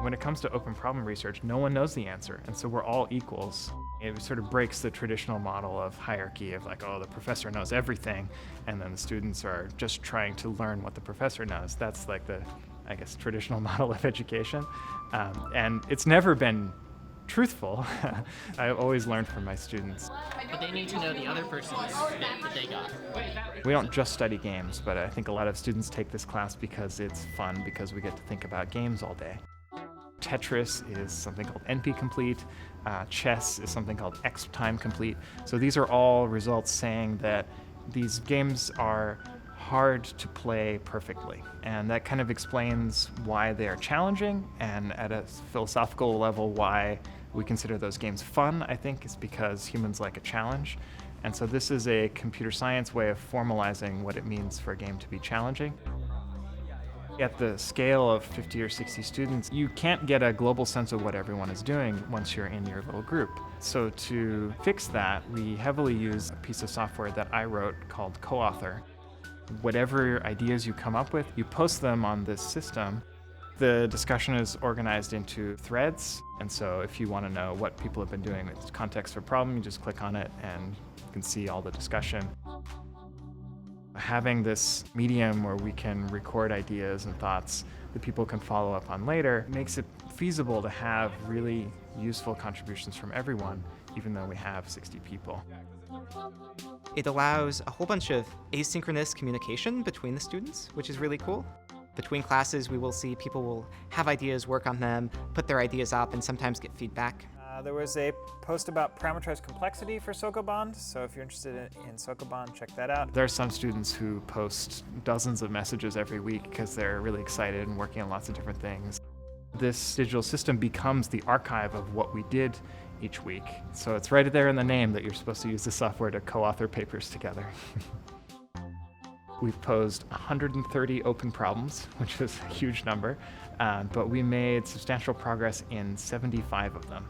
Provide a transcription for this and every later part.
When it comes to open problem research, no one knows the answer, and so we're all equals. It sort of breaks the traditional model of hierarchy of like, oh, the professor knows everything, and then the students are just trying to learn what the professor knows. That's like the, I guess, traditional model of education. And it's never been truthful. I've always learned from my students. But they need to know the other person's that they got. We don't just study games, but I think a lot of students take this class because it's fun, because we get to think about games all day. Tetris is something called NP complete. Chess is something called X time complete. So these are all results saying that these games are hard to play perfectly. And that kind of explains why they are challenging, and at a philosophical level, why we consider those games fun, I think, is because humans like a challenge. And so this is a computer science way of formalizing what it means for a game to be challenging. At the scale of 50 or 60 students, you can't get a global sense of what everyone is doing once you're in your little group. So to fix that, we heavily use a piece of software that I wrote called Co-Author. Whatever ideas you come up with, you post them on this system. The discussion is organized into threads, and so if you want to know what people have been doing with context for problem, you just click on it and you can see all the discussion. Having this medium where we can record ideas and thoughts that people can follow up on later makes it feasible to have really useful contributions from everyone, even though we have 60 people. It allows a whole bunch of asynchronous communication between the students, which is really cool. Between classes, we will see people will have ideas, work on them, put their ideas up, and sometimes get feedback. There was a post about parameterized complexity for Sokoban, so if you're interested in Sokoban, check that out. There are some students who post dozens of messages every week because they're really excited and working on lots of different things. This digital system becomes the archive of what we did each week. So it's right there in the name that you're supposed to use the software to co-author papers together. We've posed 130 open problems, which is a huge number, but we made substantial progress in 75 of them.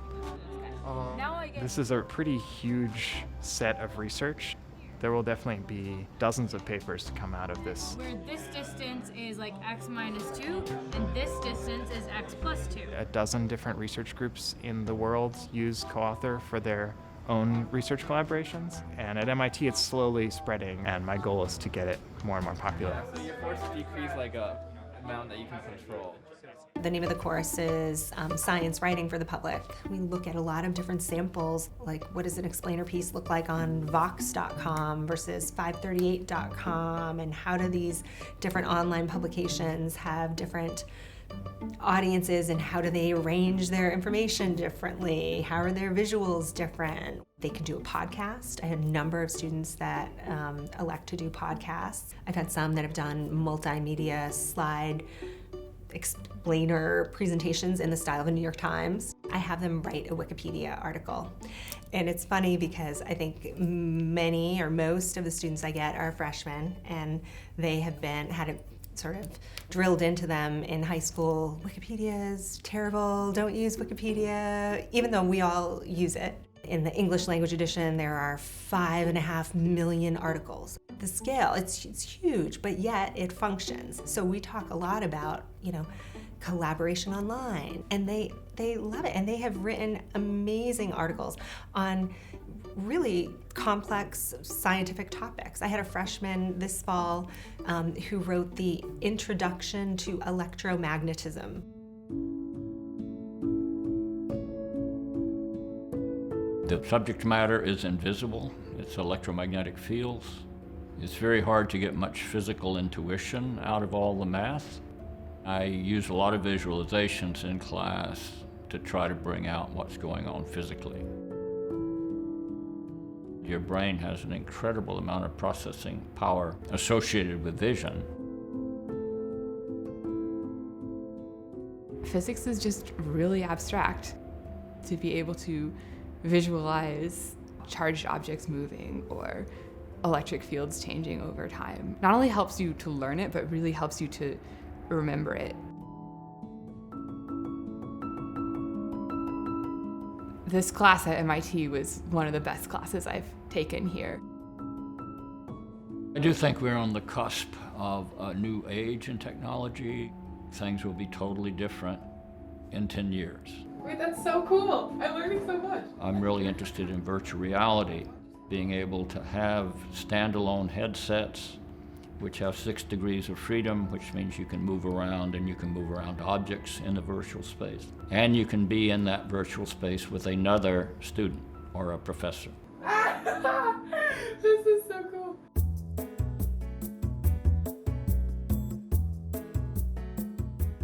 This is a pretty huge set of research. There will definitely be dozens of papers to come out of this. Where this distance is like x minus 2, and this distance is x plus 2. A dozen different research groups in the world use co-author for their own research collaborations, and at MIT it's slowly spreading, and my goal is to get it more and more popular. So you're forced to decrease like a amount that you can control. The name of the course is Science Writing for the Public. We look at a lot of different samples, like what does an explainer piece look like on Vox.com versus 538.com, and how do these different online publications have different audiences, and how do they arrange their information differently? How are their visuals different? They can do a podcast. I have a number of students that elect to do podcasts. I've had some that have done multimedia slide explainer presentations in the style of a New York Times. I have them write a Wikipedia article. And it's funny because I think many or most of the students I get are freshmen, and they have had it sort of drilled into them in high school. Wikipedia is terrible, don't use Wikipedia, even though we all use it. In the English language edition, there are 5.5 million articles. The scale, it's huge, but yet it functions. So we talk a lot about, collaboration online, and they love it. And they have written amazing articles on really complex scientific topics. I had a freshman this fall who wrote the Introduction to Electromagnetism. The subject matter is invisible. It's electromagnetic fields. It's very hard to get much physical intuition out of all the math. I use a lot of visualizations in class to try to bring out what's going on physically. Your brain has an incredible amount of processing power associated with vision. Physics is just really abstract. To be able to visualize charged objects moving or electric fields changing over time not only helps you to learn it, but really helps you to remember it. This class at MIT was one of the best classes I've taken here. I do think we're on the cusp of a new age in technology. Things will be totally different in 10 years. Wait, that's so cool. I'm learning so much. I'm really interested in virtual reality, being able to have standalone headsets which have 6 degrees of freedom, which means you can move around and you can move around objects in the virtual space. And you can be in that virtual space with another student or a professor. This is so cool.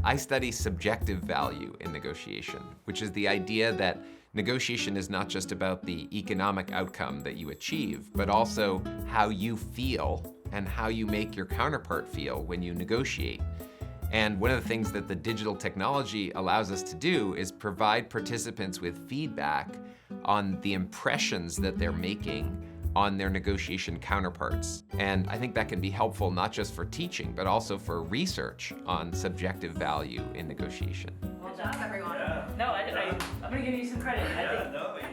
I study subjective value in negotiation, which is the idea that negotiation is not just about the economic outcome that you achieve, but also how you feel and how you make your counterpart feel when you negotiate. And one of the things that the digital technology allows us to do is provide participants with feedback on the impressions that they're making on their negotiation counterparts. And I think that can be helpful not just for teaching, but also for research on subjective value in negotiation. Good job, everyone. Yeah. No, I'm gonna give you some credit.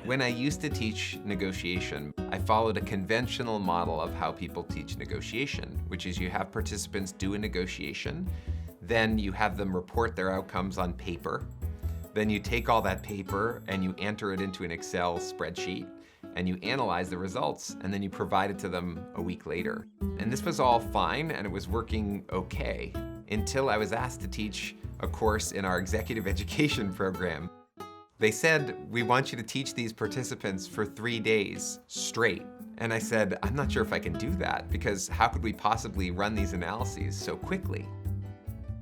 When I used to teach negotiation, I followed a conventional model of how people teach negotiation, which is you have participants do a negotiation, then you have them report their outcomes on paper, then you take all that paper and you enter it into an Excel spreadsheet, and you analyze the results, and then you provide it to them a week later. And this was all fine, and it was working okay, until I was asked to teach a course in our executive education program. They said, we want you to teach these participants for 3 days straight. And I said, I'm not sure if I can do that, because how could we possibly run these analyses so quickly?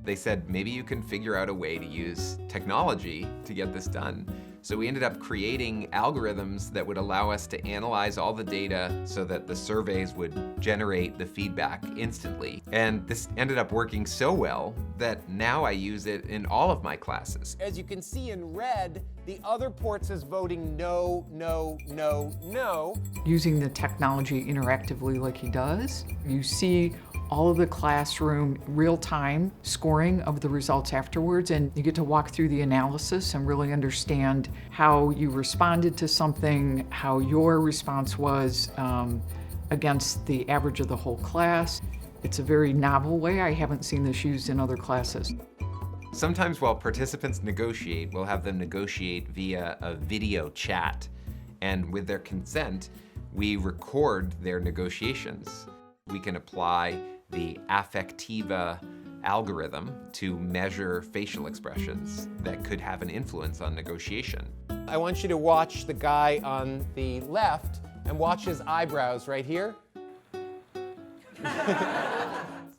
They said, maybe you can figure out a way to use technology to get this done. So we ended up creating algorithms that would allow us to analyze all the data so that the surveys would generate the feedback instantly. And this ended up working so well that now I use it in all of my classes. As you can see in red, the other port says voting no, no, no, no. Using the technology interactively like he does, you see all of the classroom real-time scoring of the results afterwards, and you get to walk through the analysis and really understand how you responded to something, how your response was against the average of the whole class. It's a very novel way. I haven't seen this used in other classes. Sometimes while participants negotiate, we'll have them negotiate via a video chat, and with their consent, we record their negotiations. We can apply the affectiva algorithm to measure facial expressions that could have an influence on negotiation. I want you to watch the guy on the left and watch his eyebrows right here.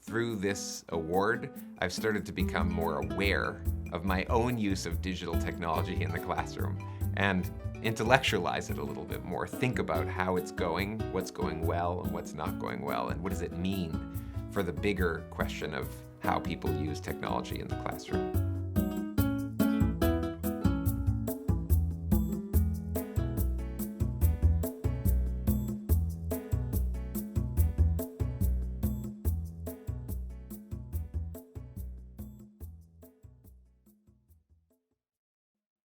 Through this award, I've started to become more aware of my own use of digital technology in the classroom and intellectualize it a little bit more. Think about how it's going, what's going well and what's not going well, and what does it mean for the bigger question of how people use technology in the classroom.